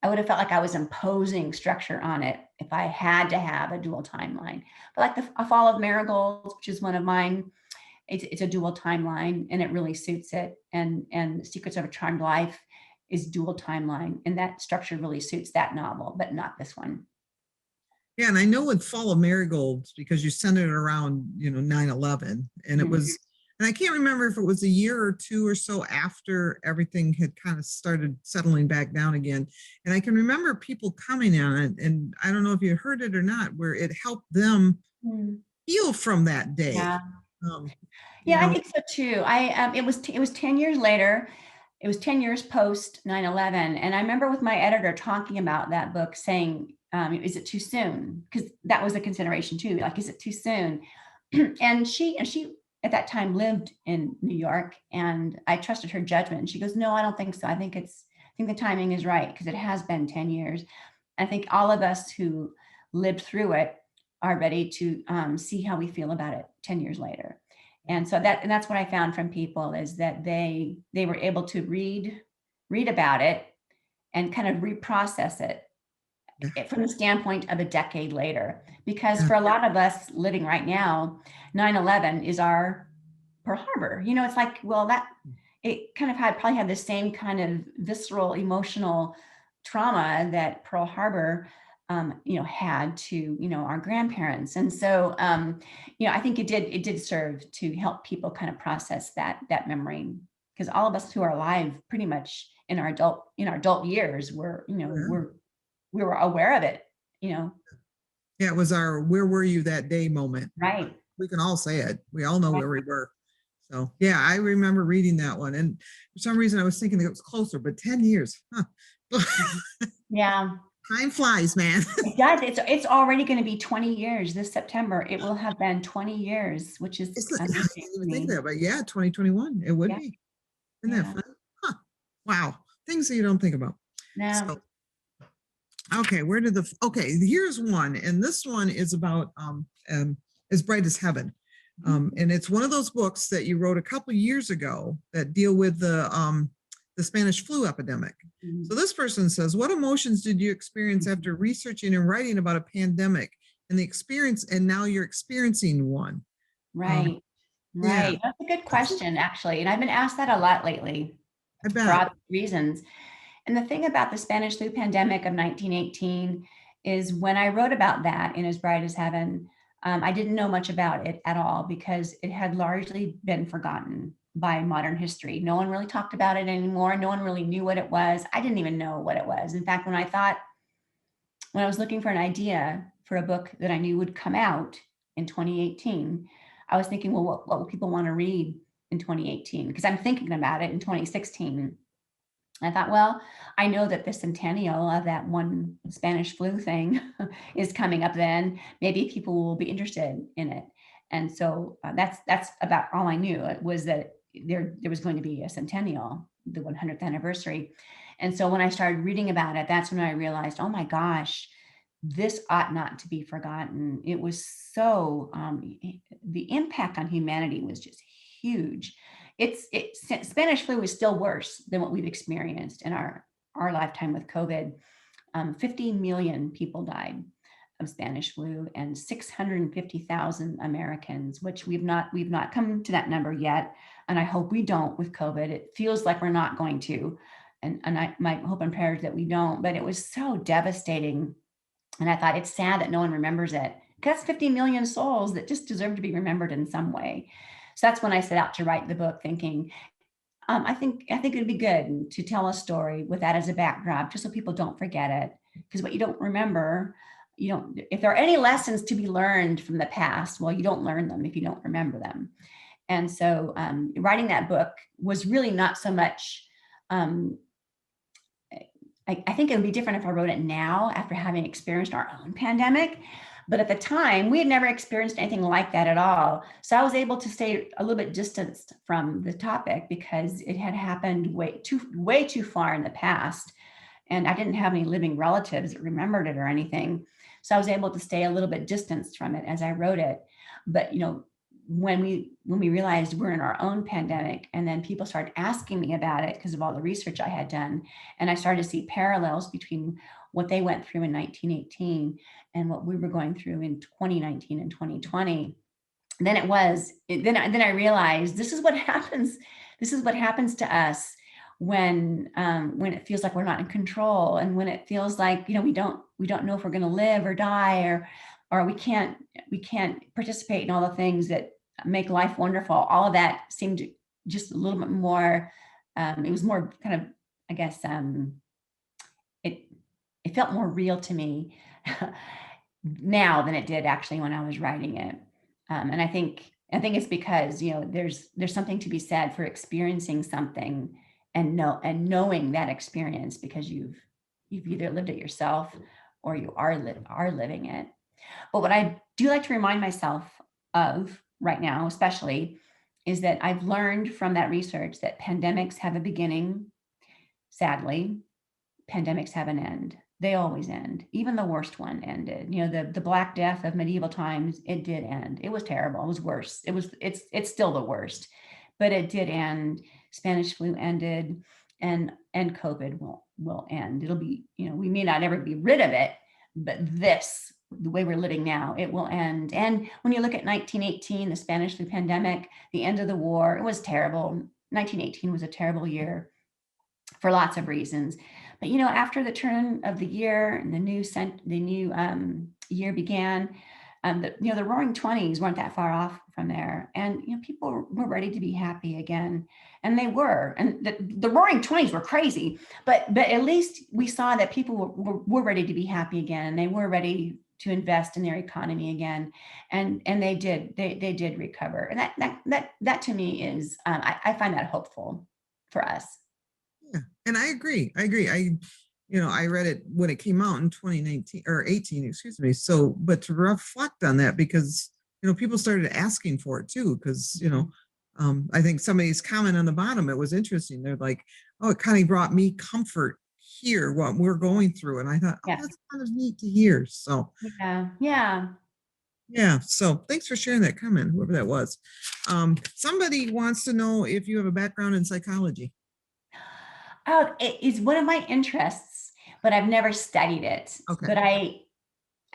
B: felt like I was imposing structure on it if I had to have a dual timeline. But like A Fall of Marigolds, which is one of mine, it's a dual timeline, and it really suits it. And Secrets of a Charmed Life is dual timeline, and that structure really suits that novel, but not this one.
A: Yeah, and I know with Fall of Marigolds, because you centered it around, 9/11, and it was, and I can't remember if it was a year or two or so after everything had kind of started settling back down again. And I can remember people coming on it, and I don't know if you heard it or not, where it helped them heal from that day.
B: Yeah. I think so too. It was 10 years later. It was 10 years post 9/11. And I remember with my editor talking about that book, saying, is it too soon? Because that was a consideration too. Like, is it too soon? And she at that time lived in New York, and I trusted her judgment. And she goes, no, I don't think so. I think the timing is right, because it has been 10 years. I think all of us who lived through it are ready to see how we feel about it 10 years later. And so that's what I found from people, is that they were able to read about it and kind of reprocess it from the standpoint of a decade later. Because for a lot of us living right now, 9/11 is our Pearl Harbor. It's like, well, that it kind of probably had the same kind of visceral emotional trauma that Pearl Harbor had to, our grandparents. And so, I think it did serve to help people kind of process that memory, because all of us who are alive pretty much in our adult years,
A: Yeah.
B: we were aware of it,
A: Yeah, it was our "where were you that day" moment.
B: right.
A: We can all say it. We all know
B: Right.
A: where we were. So yeah, I remember reading that one, and for some reason I was thinking it was closer, but 10 years, huh?
B: Mhm. Yeah,
A: Time flies, man.
B: it does. It's already going to be 20 years this September. It will have been 20 years, which is
A: I didn't
B: amazing to
A: even think of
B: me.
A: that, but yeah, 2021, it would
B: Yeah,
A: be. Isn't that
B: yeah.
A: fun? Huh. Wow. Things that you don't think about.
B: Now,
A: So, okay, okay, here's one, and this one is about As Bright as Heaven. And it's one of those books that you wrote a couple years ago that deal with the Spanish flu epidemic. So
B: mhm,
A: this person says, what emotions did you experience after researching and writing about a pandemic and the experience, and now you're experiencing one? Um,
B: right,
A: yeah,
B: right. That's a good question, actually. And I've been asked that a lot lately
A: I
B: for
A: bet.
B: obvious reasons. And the thing about the Spanish flu pandemic of 1918 is when I wrote about that in As Bright as Heaven, I didn't know much about it at all because it had largely been forgotten by modern history. No one really talked about it anymore. No one really knew what it was. I didn't even know what it was. In fact, when I was looking for an idea for a book that I knew would come out in 2018, I was thinking, well, what would people want to read in 2018? Because I'm thinking about it in 2016. I thought, well, I know that the centennial of that one Spanish flu thing is coming up then. Maybe people will be interested in it. And so that's about all I knew. It was that there was going to be a centennial, the 100th anniversary. And so when I started reading about it, that's when I realized, oh my gosh, this ought not to be forgotten. It was so the impact on humanity was just huge. Spanish flu is still worse than what we've experienced in our lifetime with COVID. 50 million people died of Spanish flu, and 650,000 Americans, which we've not come to that number yet, and I hope we don't with COVID. It feels like we're not going to, and my hope and prayer is that we don't. But it was so devastating, and I thought it's sad that no one remembers it. That's 50 million souls that just deserve to be remembered in some way. So that's when I set out to write the book, thinking I think it'd be good to tell a story with that as a backdrop, just so people don't forget it. Because what you don't remember, you don't. If there are any lessons to be learned from the past, well, you don't learn them if you don't remember them. And so, writing that book was really not so much. Um, I think it would be different if I wrote it now after having experienced our own pandemic. But at the time, we had never experienced anything like that at all. So I was able to stay a little bit distanced from the topic because it had happened way too far in the past. And I didn't have any living relatives that remembered it or anything. So I was able to stay a little bit distanced from it as I wrote it. But when we realized we're in our own pandemic, and then people started asking me about it because of all the research I had done, and I started to see parallels between what they went through in 1918 and what we were going through in 2019 and 2020, then I realized this is what happens. This is what happens to us when it feels like we're not in control, and when it feels like we don't know if we're going to live or die, or we can't participate in all the things that make life wonderful. All of that seemed just a little bit more. It was more kind of, I guess, it it felt more real to me now than it did actually when I was writing it. And I think it's because there's something to be said for experiencing something and knowing that experience because you've either lived it yourself or you are living it. But what I do like to remind myself of right now, especially, is that I've learned from that research that pandemics have a beginning. Sadly, pandemics have an end. They always end. Even the worst one ended. The Black Death of medieval times, it did end. It was terrible. It was worse. It's still the worst, but it did end. Spanish flu ended, and COVID will end. It'll be, we may not ever be rid of it, but the way we're living now, it will end. And when you look at 1918, the Spanish flu pandemic, the end of the war, it was terrible. 1918 was a terrible year for lots of reasons. But after the turn of the year and the new year began, The Roaring Twenties weren't that far off from there, and people were ready to be happy again, and they were. And the Roaring Twenties were crazy, but at least we saw that people were ready to be happy again, and they were ready to invest in their economy again, and they did recover, and that to me is I find that hopeful for us.
A: Yeah, and I agree. I read it when it came out in 2019 or 18, excuse me. So, but to reflect on that, because, people started asking for it too, because, I think somebody's comment on the bottom, it was interesting. They're like, oh, it kind of brought me comfort here, what we're going through. And I thought, oh,
B: Yeah,
A: that's kind of neat to hear. So,
B: yeah.
A: yeah. So thanks for sharing that comment, whoever that was. Somebody wants to know if you have a background in psychology.
B: Oh, it is one of my interests, but I've never studied it.
A: Okay.
B: But I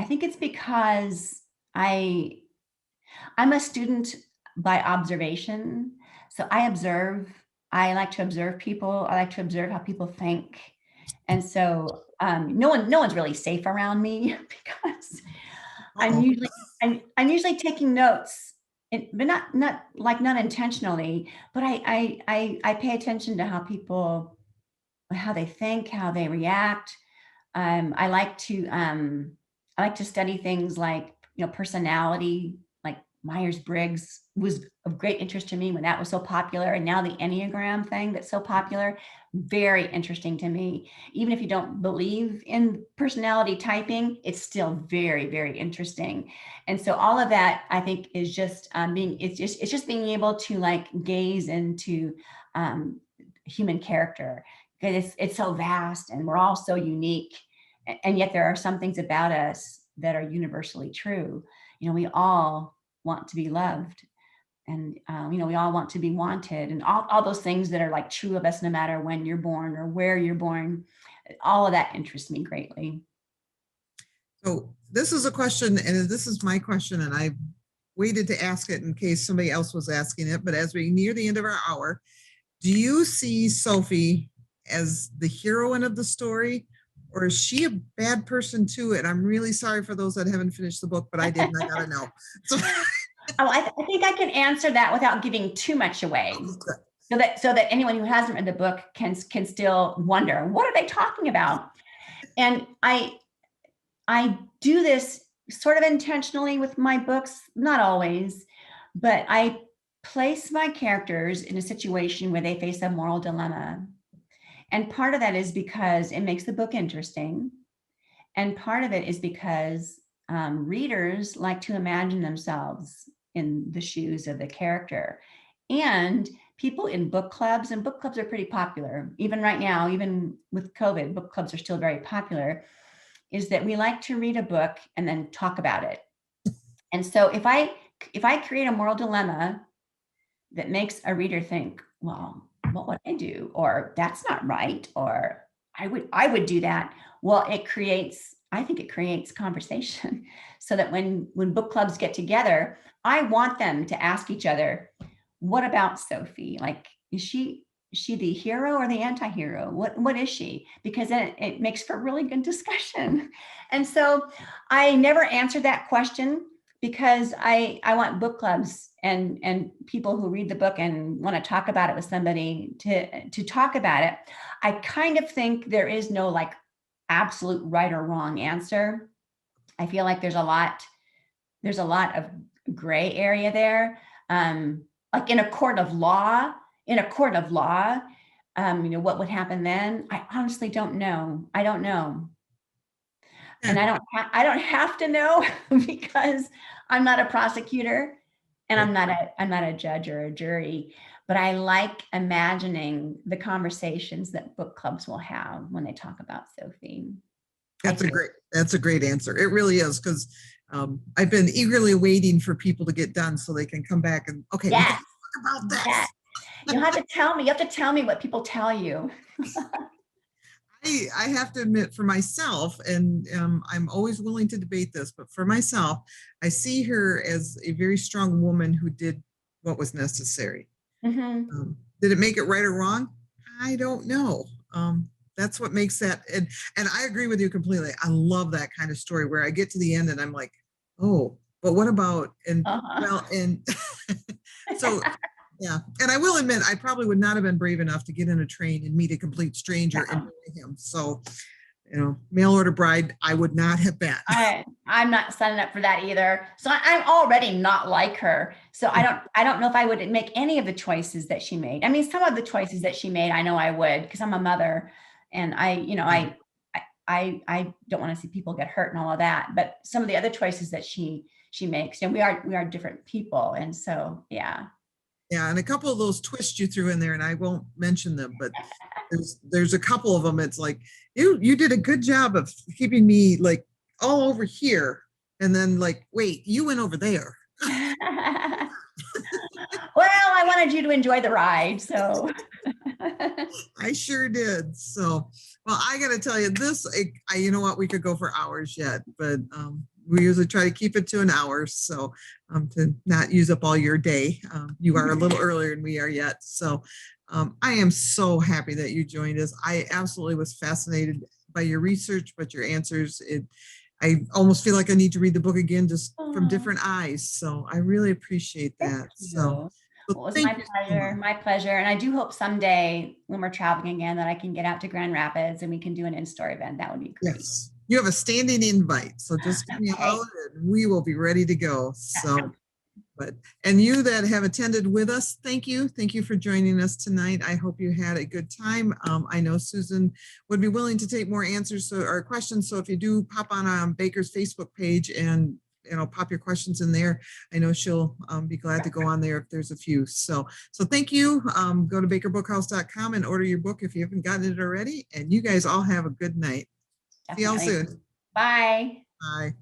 B: think it's because I I'm a student by observation. So I observe. I like to observe people. I like to observe how people think. And so no one's really safe around me because I'm
A: Uh-oh.
B: usually I'm usually taking notes, but not intentionally. But I pay attention to how they think, how they react. I like to study things like personality, like Myers-Briggs was of great interest to me when that was so popular, and now the Enneagram thing that's so popular, very interesting to me. Even if you don't believe in personality typing, it's still very, very interesting. And so all of that, I think, is just it's just being able to like gaze into human character, because it's so vast and we're all so unique, and yet there are some things about us that are universally true. We all want to be loved, and we all want to be wanted, and all those things that are like true of us no matter when you're born or where you're born. All of that interests me greatly.
A: So this is a question, and this is my question, and I waited to ask it in case somebody else was asking it. But as we near the end of our hour, do you see Sophie as the heroine of the story, or is she a bad person too? And I'm really sorry for those that haven't finished the book, but I did, and I gotta know. So,
B: Oh, I think I can answer that without giving too much away, so that anyone who hasn't read the book can still wonder, what are they talking about? And I do this sort of intentionally with my books, not always, but I place my characters in a situation where they face a moral dilemma. And part of that is because it makes the book interesting. And part of it is because readers like to imagine themselves in the shoes of the character. And people in book clubs, and book clubs are pretty popular, even right now, even with COVID, book clubs are still very popular, is that we like to read a book and then talk about it. And so if I create a moral dilemma that makes a reader think, well, what would I do? Or that's not right. Or I would do that. Well, I think it creates conversation so that when book clubs get together, I want them to ask each other, what about Sophie? Like, is she the hero or the anti-hero? What is she? Because then it makes for really good discussion. And so I never answered that question, because I want book clubs and people who read the book and want to talk about it with somebody to talk about it. I kind of think there is no like absolute right or wrong answer. I feel like there's a lot of gray area there. Like in a court of law, what would happen then? I honestly don't know. I don't know. And I don't have to know because I'm not a prosecutor, and I'm not a judge or a jury, but I like imagining the conversations that book clubs will have when they talk about Sophie.
A: that's a great answer. It really is, because I've been eagerly waiting for people to get done so they can come back and, okay, we
B: Yes,
A: can talk about this.
B: yes. You have to tell me what people tell you.
A: I have to admit, for myself, and I'm always willing to debate this, but for myself, I see her as a very strong woman who did what was necessary.
B: Mm-hmm.
A: Did it make it right or wrong? I don't know. That's what makes that, and I agree with you completely. I love that kind of story where I get to the end and I'm like, oh, but what about, and
B: Uh-huh.
A: well, and so, yeah. And I will admit, I probably would not have been brave enough to get in a train and meet a complete stranger and
B: No.
A: marry him. So, mail order bride, I would not have been.
B: I'm not signing up for that either. So I'm already not like her. So I don't know if I would make any of the choices that she made. I mean, some of the choices that she made, I know I would, because I'm a mother, and I don't want to see people get hurt and all of that. But some of the other choices that she makes, and we are different people, and so yeah.
A: Yeah, and a couple of those twists you threw in there, and I won't mention them, but there's a couple of them. It's like you did a good job of keeping me like all over here, and then like, wait, you went over there.
B: Well, I wanted you to enjoy the ride, so.
A: I sure did. So, well, I got to tell you, you know what, we could go for hours yet, but we usually try to keep it to an hour. So, to not use up all your day. You are a little earlier than we are yet. So, I am so happy that you joined us. I absolutely was fascinated by your research, but your answers, I almost feel like I need to read the book again just from
B: Oh,
A: different eyes. So I really appreciate
B: thank
A: that. So,
B: you.
A: so
B: Well, it was
A: thank
B: my
A: you so
B: pleasure,
A: much.
B: my pleasure. And I do hope someday when we're traveling again that I can get out to Grand Rapids and we can do an in-store event. That would be great.
A: Yes, you have a standing invite. So just give me a
B: Okay.
A: holler and we will be ready to go. So, but, and you that have attended with us, thank you. Thank you for joining us tonight. I hope you had a good time. I know Susan would be willing to take more answers or questions. So if you do pop on Baker's Facebook page and pop your questions in there, I know she'll be glad to go on there if there's a few. So thank you. Go to bakerbookhouse.com and order your book if you haven't gotten it already. And you guys all have a good night. See y'all
B: Definitely.
A: soon.
B: Bye.
A: Bye.